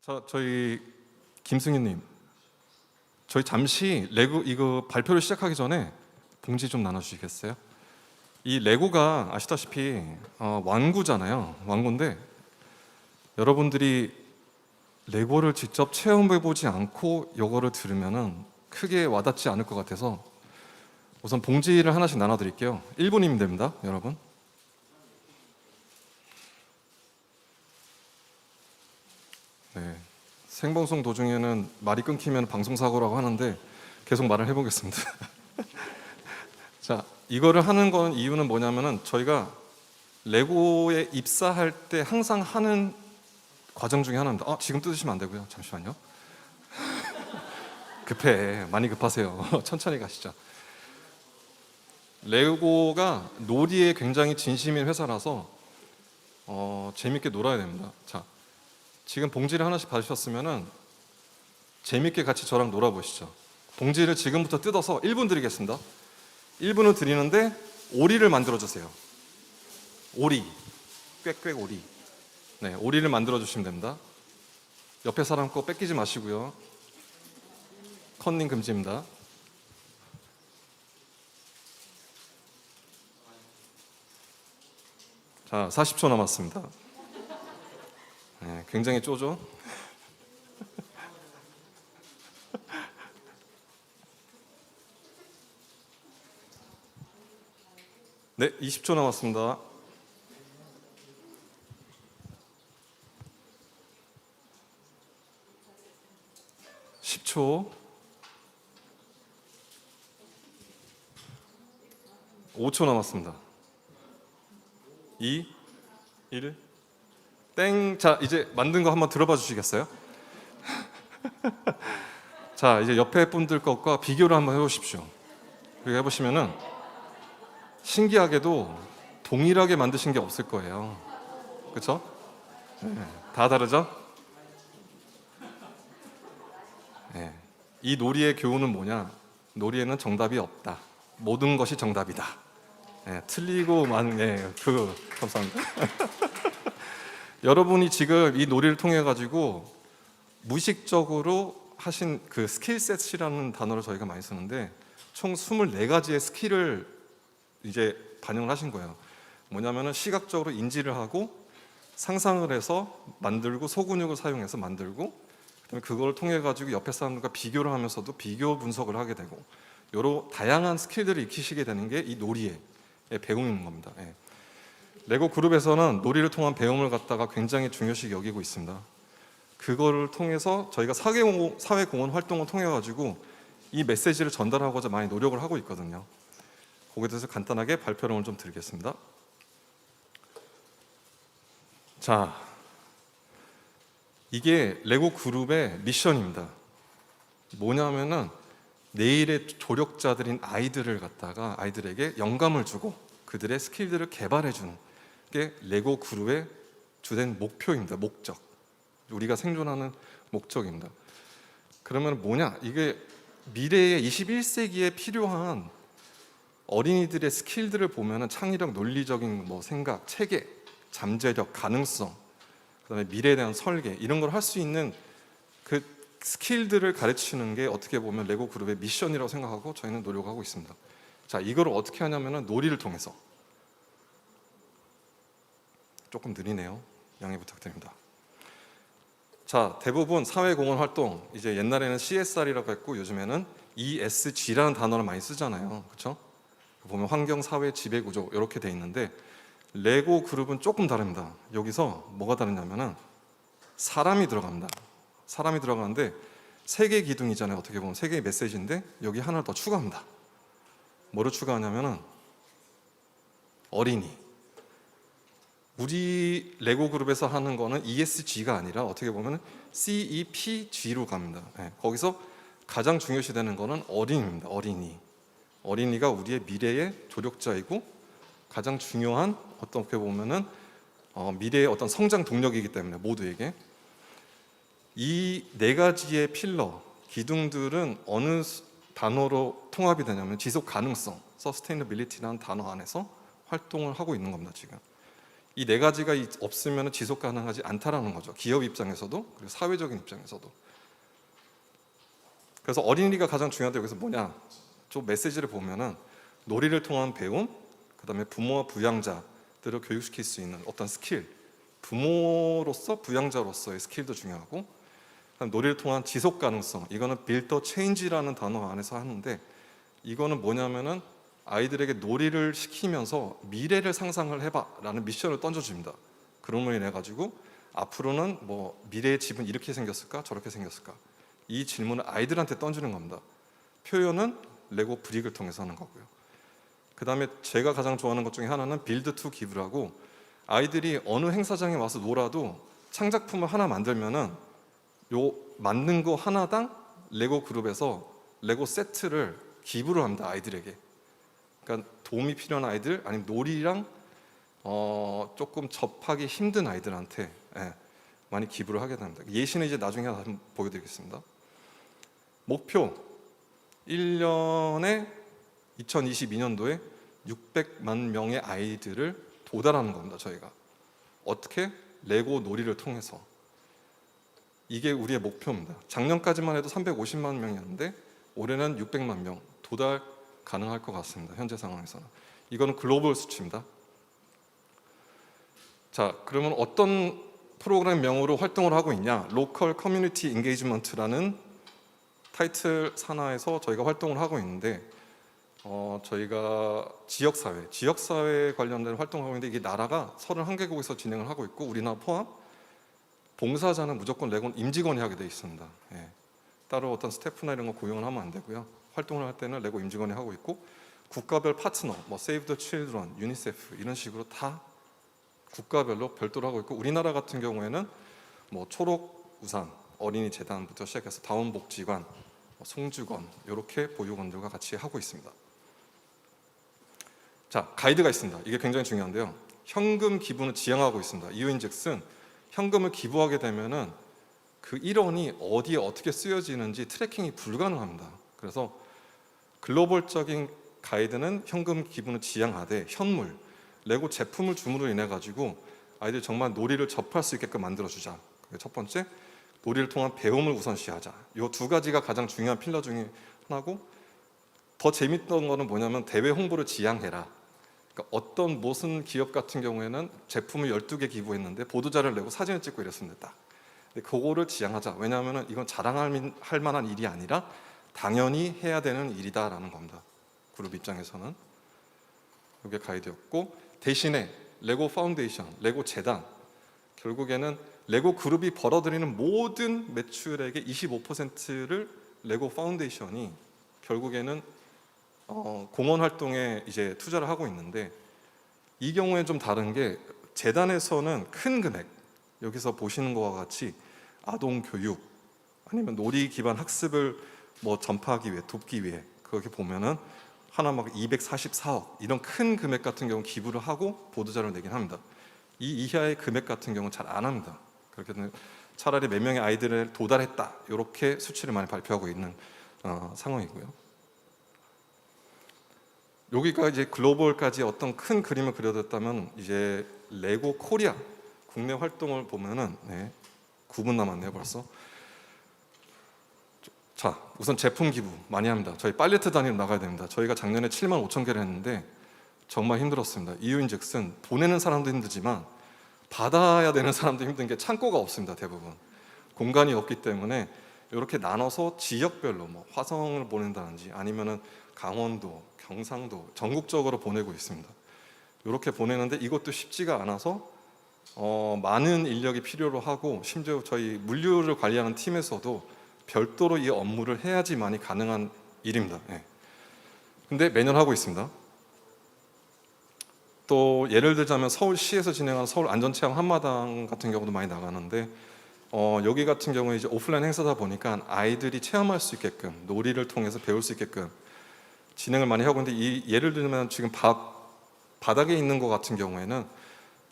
자, 저희 김승희님, 저희 잠시 레고 이거 발표를 시작하기 전에 봉지 좀 나눠주시겠어요? 이 레고가 아시다시피 완구잖아요. 완구인데 여러분들이 레고를 직접 체험해보지 않고 이거를 들으면은 크게 와닿지 않을 것 같아서 우선 봉지를 하나씩 나눠드릴게요. 1분이면 됩니다, 여러분. 네. 생방송 도중에는 말이 끊기면 방송사고라고 하는데 계속 말을 해보겠습니다. 자, 이거를 하는 건 이유는 뭐냐면은 저희가 레고에 입사할 때 항상 하는 과정 중에 하나입니다. 지금 뜯으시면 안 되고요. 잠시만요. 급해. 많이 급하세요. 천천히 가시죠. 레고가 놀이에 굉장히 진심인 회사라서 재밌게 놀아야 됩니다. 자, 지금 봉지를 하나씩 받으셨으면은 재밌게 같이 저랑 놀아보시죠. 봉지를 지금부터 뜯어서 1분 드리겠습니다. 1분을 드리는데 오리를 만들어주세요. 오리, 꽥꽥 오리. 네, 오리를 만들어주시면 됩니다. 옆에 사람 거 뺏기지 마시고요. 컨닝 금지입니다. 자, 40초 남았습니다. 네, 굉장히 쪼죠? 네, 20초 남았습니다. (10초) 5초 남았습니다. 2, 1, 땡. 자, 이제 만든 거 한번 들어봐 주시겠어요? 자, 이제 옆에 분들 것과 비교를 한번 해보십시오. 그렇게 해보시면은 신기하게도 동일하게 만드신 게 없을 거예요. 그렇죠? 네, 다 다르죠? 네. 이 놀이의 교훈은 뭐냐? 놀이에는 정답이 없다. 모든 것이 정답이다. 네, 틀리고만, 감사합니다. 여러분이 지금 이 놀이를 통해 가지고 무의식적으로 하신 그 스킬셋이라는 단어를 저희가 많이 쓰는데 총 24가지의 스킬을 이제 반영을 하신 거예요. 뭐냐면은 시각적으로 인지를 하고 상상을 해서 만들고 소근육을 사용해서 만들고 그다음에 그걸 통해 가지고 옆에 사람들과 비교를 하면서도 비교 분석을 하게 되고 여러 다양한 스킬들을 익히시게 되는 게 이 놀이의 배움인 겁니다. 예. 레고 그룹에서는 놀이를 통한 배움을 갖다가 굉장히 중요시 여기고 있습니다. 그거를 통해서 저희가 사회공헌 활동을 통해 가지고 이 메시지를 전달하고자 많이 노력을 하고 있거든요. 거기에 대해서 간단하게 발표를 좀 드리겠습니다. 자, 이게 레고 그룹의 미션입니다. 뭐냐면은 내일의 조력자들인 아이들에게 영감을 주고 그들의 스킬들을 개발해 주는 게 레고 그룹의 주된 목표입니다. 목적. 우리가 생존하는 목적입니다. 그러면 뭐냐? 이게 미래의 21세기에 필요한 어린이들의 스킬들을 보면은 창의력, 논리적인 생각, 체계, 잠재력, 가능성, 그다음에 미래에 대한 설계 이런 걸 할 수 있는 그 스킬들을 가르치는 게 어떻게 보면 레고 그룹의 미션이라고 생각하고 저희는 노력하고 있습니다. 자, 이걸 어떻게 하냐면은 놀이를 통해서. 조금 느리네요. 양해 부탁드립니다. 자, 대부분 사회공헌 활동, 이제 옛날에는 CSR이라고 했고 요즘에는 ESG라는 단어를 많이 쓰잖아요. 그렇죠? 보면 환경, 사회, 지배구조 이렇게 돼 있는데 레고 그룹은 조금 다릅니다. 여기서 뭐가 다르냐면은 사람이 들어갑니다. 사람이 들어가는데 세 개의 기둥이잖아요. 어떻게 보면 세 개의 메시지인데 여기 하나를 더 추가합니다. 뭐를 추가하냐면은 어린이. 우리 레고 그룹에서 하는 거는 ESG가 아니라 어떻게 보면 CEPG로 갑니다. 네, 거기서 가장 중요시 되는 거는 어린이입니다. 어린이가 우리의 미래의 조력자이고 가장 중요한 어떻게 보면은 미래의 어떤 성장 동력이기 때문에 모두에게 이 4가지의 필러 기둥들은 어느 단어로 통합이 되냐면 지속 가능성, sustainability라는 단어 안에서 활동을 하고 있는 겁니다. 지금 이 네 가지가 없으면 지속 가능하지 않다라는 거죠. 기업 입장에서도 그리고 사회적인 입장에서도. 그래서 어린이가 가장 중요한데 여기서 뭐냐? 좀 메시지를 보면은 놀이를 통한 배움, 그다음에 부모와 부양자들을 교육시킬 수 있는 어떤 스킬, 부모로서 부양자로서의 스킬도 중요하고, 그다음 놀이를 통한 지속 가능성, 이거는 build the change라는 단어 안에서 하는데, 이거는 뭐냐면은 아이들에게 놀이를 시키면서 미래를 상상을 해봐라는 미션을 던져줍니다. 그럼으로 인해 가지고 앞으로는 뭐 미래의 집은 이렇게 생겼을까 저렇게 생겼을까, 이 질문을 아이들한테 던지는 겁니다. 표현은 레고 브릭을 통해서 하는 거고요. 그 다음에 제가 가장 좋아하는 것 중에 하나는 빌드 투 기브라고, 아이들이 어느 행사장에 와서 놀아도 창작품을 하나 만들면은 요 만든 거 하나당 레고 그룹에서 레고 세트를 기부를 합니다. 아이들에게. 그러니까 도움이 필요한 아이들, 아니면 놀이랑 조금 접하기 힘든 아이들한테 많이 기부를 하게 됩니다. 예시는 이제 나중에 한번 보여드리겠습니다. 목표 1년에 2022년도에 600만 명의 아이들을 도달하는 겁니다. 저희가 어떻게? 레고 놀이를 통해서. 이게 우리의 목표입니다. 작년까지만 해도 350만 명이었는데 올해는 600만 명 도달 가능할 것 같습니다. 현재 상황에서는. 이거는 글로벌 수치입니다. 자, 그러면 어떤 프로그램명으로 활동을 하고 있냐? 로컬 커뮤니티 인게이지먼트라는 타이틀 산하에서 저희가 활동을 하고 있는데, 저희가 지역사회 관련된 활동을 하고 있는데, 이게 나라가 31개국에서 진행을 하고 있고, 우리나라 포함 봉사자는 무조건 레고는 임직원이 하게 돼 있습니다. 따로 어떤 스태프나 이런 거 고용을 하면 안 되고요. 활동을 할 때는 레고 임직원이 하고 있고, 국가별 파트너, 뭐 세이브 더 칠드런, 유니세프 이런 식으로 다 국가별로 별도로 하고 있고, 우리나라 같은 경우에는 뭐 초록 우산 어린이 재단부터 시작해서 다운복지관, 송주건 이렇게 보육원들과 같이 하고 있습니다. 자, 가이드가 있습니다. 이게 굉장히 중요한데요. 현금 기부는 지향하고 있습니다. 이유인즉슨 현금을 기부하게 되면은 그 1원이 어디에 어떻게 쓰여지는지 트래킹이 불가능합니다. 그래서 글로벌적인 가이드는 현금 기부는 지향하되, 현물, 레고 제품을 줌으로 인해 가지고 아이들이 정말 놀이를 접할 수 있게끔 만들어주자. 그게 첫 번째, 놀이를 통한 배움을 우선시하자. 이 두 가지가 가장 중요한 필러 중에 하나고, 더 재밌던 거는 뭐냐면 대외 홍보를 지향해라. 그러니까 어떤 무슨 기업 같은 경우에는 제품을 12개 기부했는데 보도자를 내고 사진을 찍고 이랬습니다. 근데 그거를 지향하자. 왜냐하면 이건 자랑할 만한 일이 아니라 당연히 해야 되는 일이다라는 겁니다. 그룹 입장에서는. 이게 가이드였고, 대신에 레고 파운데이션, 레고 재단, 결국에는 레고 그룹이 벌어들이는 모든 매출액의 25%를 레고 파운데이션이 결국에는 공헌 활동에 이제 투자를 하고 있는데, 이 경우에 좀 다른 게, 재단에서는 큰 금액, 여기서 보시는 것과 같이 아동 교육 아니면 놀이 기반 학습을 뭐 전파하기 위해, 돕기 위해, 그렇게 보면은 하나 막 244억 이런 큰 금액 같은 경우 기부를 하고 보도자료를 내긴 합니다. 이 이하의 금액 같은 경우는 잘 안 합니다. 그렇게 되면 차라리 몇 명의 아이들을 도달했다, 이렇게 수치를 많이 발표하고 있는 상황이고요. 여기가 이제 글로벌까지 어떤 큰 그림을 그려뒀다면, 이제 레고 코리아 국내 활동을 보면은 9분 남았네요 벌써. 자, 우선 제품 기부 많이 합니다. 저희 팔레트 단위로 나가야 됩니다. 저희가 작년에 7만 5천 개를 했는데 정말 힘들었습니다. 이유인즉슨 보내는 사람도 힘들지만 받아야 되는 사람도 힘든 게 창고가 없습니다. 대부분 공간이 없기 때문에 이렇게 나눠서 지역별로 뭐 화성을 보낸다든지 아니면은 강원도, 경상도 전국적으로 보내고 있습니다. 이렇게 보내는데 이것도 쉽지가 않아서 많은 인력이 필요로 하고, 심지어 저희 물류를 관리하는 팀에서도 별도로 이 업무를 해야지만이 가능한 일입니다. 근데 매년 하고 있습니다. 또 예를 들자면 서울시에서 진행하는 서울 안전체험 한마당 같은 경우도 많이 나가는데, 여기 같은 경우에 이제 오프라인 행사다 보니까 아이들이 체험할 수 있게끔, 놀이를 통해서 배울 수 있게끔 진행을 많이 하고 있는데, 이 예를 들면 지금 바닥에 있는 것 같은 경우에는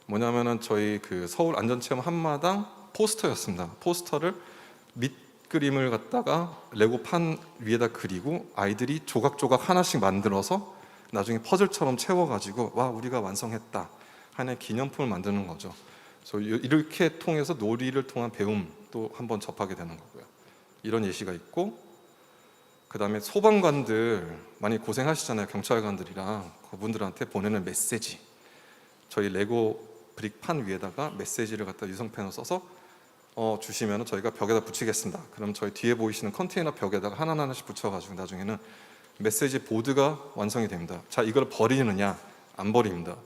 뭐냐면은 저희 그 서울 안전체험 한마당 포스터였습니다. 포스터를 밑그림을 갖다가 레고판 위에다 그리고 아이들이 조각조각 하나씩 만들어서 나중에 퍼즐처럼 채워가지고 와, 우리가 완성했다, 하나의 기념품을 만드는 거죠. 그래서 이렇게 통해서 놀이를 통한 배움도 한번 접하게 되는 거고요. 이런 예시가 있고, 그 다음에 소방관들 많이 고생하시잖아요. 경찰관들이랑 그분들한테 보내는 메시지, 저희 레고 브릭판 위에다가 메시지를 갖다 유성펜을 써서 주시면 저희가 벽에다 붙이겠습니다. 그럼 저희 뒤에 보이시는 컨테이너 벽에다가 하나하나씩 붙여가지고 나중에는 메시지 보드가 완성이 됩니다. 자, 이걸 버리느냐? 안 버립니다.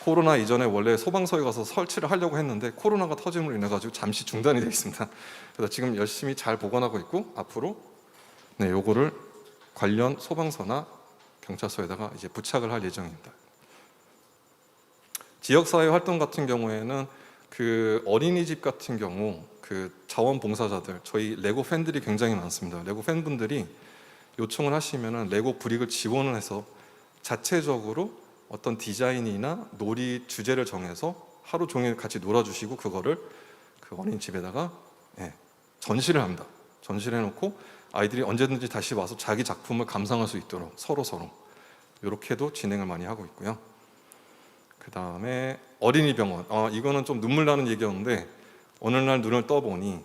코로나 이전에 원래 소방서에 가서 설치를 하려고 했는데 코로나가 터짐으로 인해 가지고 잠시 중단이 되어 있습니다. 그래서 지금 열심히 잘 보관하고 있고, 앞으로 요거를 관련 소방서나 경찰서에다가 이제 부착을 할 예정입니다. 지역사회 활동 같은 경우에는 그 어린이집 같은 경우 그 자원봉사자들, 저희 레고 팬들이 굉장히 많습니다. 레고 팬분들이 요청을 하시면은 레고 브릭을 지원을 해서 자체적으로 어떤 디자인이나 놀이 주제를 정해서 하루 종일 같이 놀아주시고, 그거를 그 어린이집에다가 전시를 합니다. 전시를 해놓고 아이들이 언제든지 다시 와서 자기 작품을 감상할 수 있도록 서로 이렇게도 진행을 많이 하고 있고요. 그 다음에 어린이 병원, 이거는 좀 눈물 나는 얘기였는데, 어느 날 눈을 떠보니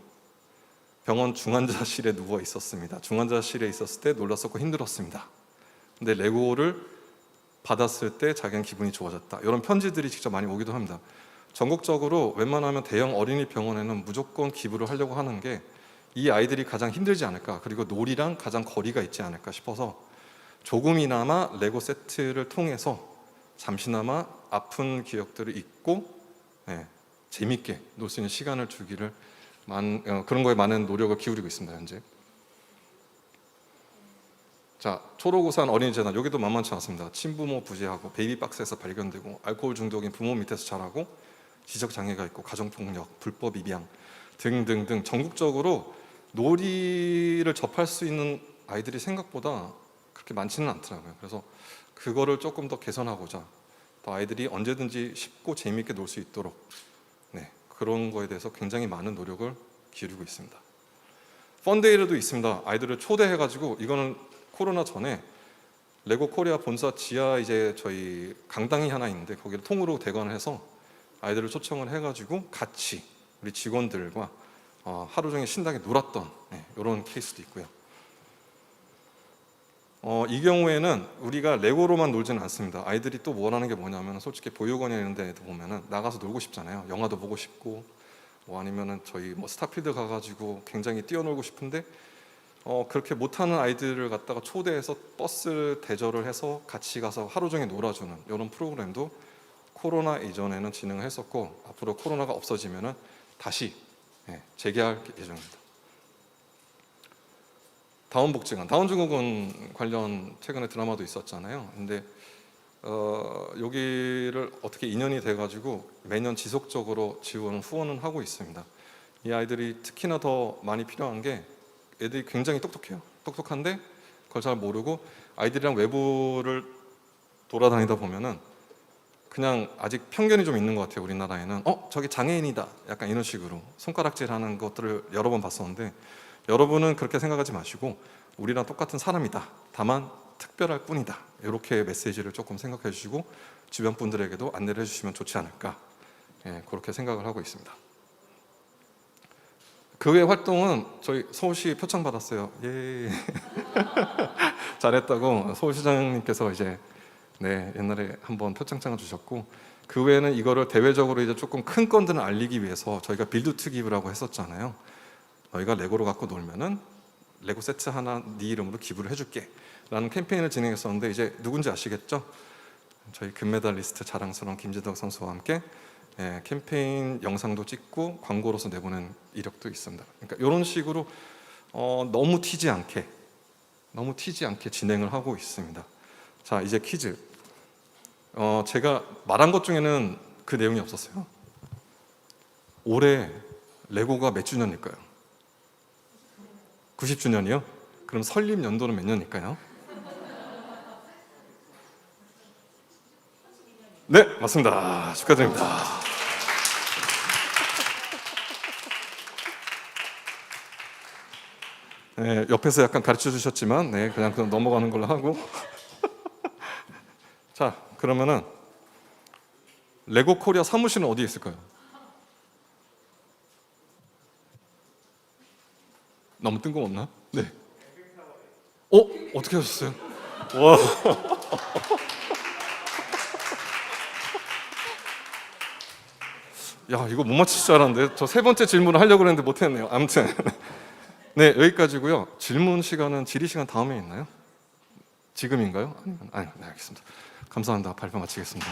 병원 중환자실에 누워 있었습니다. 중환자실에 있었을 때 놀랐었고 힘들었습니다. 근데 레고를 받았을 때 자기는 기분이 좋아졌다. 이런 편지들이 직접 많이 오기도 합니다. 전국적으로 웬만하면 대형 어린이 병원에는 무조건 기부를 하려고 하는 게 이 아이들이 가장 힘들지 않을까, 그리고 놀이랑 가장 거리가 있지 않을까 싶어서 조금이나마 레고 세트를 통해서 잠시나마 아픈 기억들을 잊고 재밌게 놀 수 있는 시간을 주기를 그런 거에 많은 노력을 기울이고 있습니다. 현재. 자, 초록우산 어린이재단, 여기도 만만치 않습니다. 친부모 부재하고 베이비박스에서 발견되고 알코올 중독인 부모 밑에서 자라고 지적장애가 있고 가정폭력, 불법 입양 등등등 전국적으로 놀이를 접할 수 있는 아이들이 생각보다 그렇게 많지는 않더라고요. 그래서 그거를 조금 더 개선하고자 더 아이들이 언제든지 쉽고 재미있게 놀 수 있도록 그런 거에 대해서 굉장히 많은 노력을 기울이고 있습니다. 펀데이도 있습니다. 아이들을 초대해가지고, 이거는 코로나 전에 레고 코리아 본사 지하 이제 저희 강당이 하나 있는데 거기를 통으로 대관을 해서 아이들을 초청을 해가지고 같이 우리 직원들과 하루 종일 신나게 놀았던 이런 케이스도 있고요. 이 경우에는 우리가 레고로만 놀지는 않습니다. 아이들이 또 원하는 게 뭐냐면, 솔직히 보육원이나 이런 데 보면은 나가서 놀고 싶잖아요. 영화도 보고 싶고, 아니면은 저희 스타필드 가가지고 굉장히 뛰어놀고 싶은데 그렇게 못하는 아이들을 갖다가 초대해서 버스 대절을 해서 같이 가서 하루 종일 놀아주는 이런 프로그램도 코로나 이전에는 진행을 했었고, 앞으로 코로나가 없어지면은 다시 재개할 예정입니다. 다운복지관, 다운증후군 관련 최근에 드라마도 있었잖아요. 근데 여기를 어떻게 인연이 돼가지고 매년 지속적으로 지원 후원은 하고 있습니다. 이 아이들이 특히나 더 많이 필요한 게, 애들이 굉장히 똑똑해요. 똑똑한데 그걸 잘 모르고 아이들이랑 외부를 돌아다니다 보면은 그냥 아직 편견이 좀 있는 것 같아요. 우리나라에는 저기 장애인이다, 약간 이런 식으로 손가락질하는 것들을 여러 번 봤었는데, 여러분은 그렇게 생각하지 마시고 우리랑 똑같은 사람이다, 다만 특별할 뿐이다, 이렇게 메시지를 조금 생각해 주시고 주변 분들에게도 안내를 해주시면 좋지 않을까, 그렇게 생각을 하고 있습니다. 그 외 활동은 저희 서울시 표창 받았어요. 예. 잘했다고 서울시장님께서 이제 옛날에 한번 표창장을 주셨고, 그 외에는 이거를 대외적으로 이제 조금 큰 건들을 알리기 위해서 저희가 빌드 투 기브라고 했었잖아요. 너희가 레고로 갖고 놀면은 레고 세트 하나 네 이름으로 기부를 해줄게 라는 캠페인을 진행했었는데, 이제 누군지 아시겠죠? 저희 금메달리스트 자랑스러운 김재덕 선수와 함께 캠페인 영상도 찍고 광고로서 내보낸 이력도 있습니다. 그러니까 이런 식으로 너무 튀지 않게 진행을 하고 있습니다. 자, 이제 퀴즈. 제가 말한 것 중에는 그 내용이 없었어요. 올해 레고가 몇 주년일까요? 90주년이요? 그럼 설립 연도는 몇 년일까요? 네, 맞습니다. 축하드립니다. 옆에서 약간 가르쳐 주셨지만 그냥 넘어가는 걸로 하고 자, 그러면은 레고 코리아 사무실은 어디에 있을까요? 너무 뜬금없나? 네. 어떻게 하셨어요? 와. 야, 이거 못 맞힐 줄 알았는데 저 세 번째 질문을 하려고 했는데 못했네요. 아무튼 네, 여기까지고요. 질문 시간은 질의 시간 다음에 있나요? 지금인가요? 아니면 네, 알겠습니다. 감사합니다. 발표 마치겠습니다.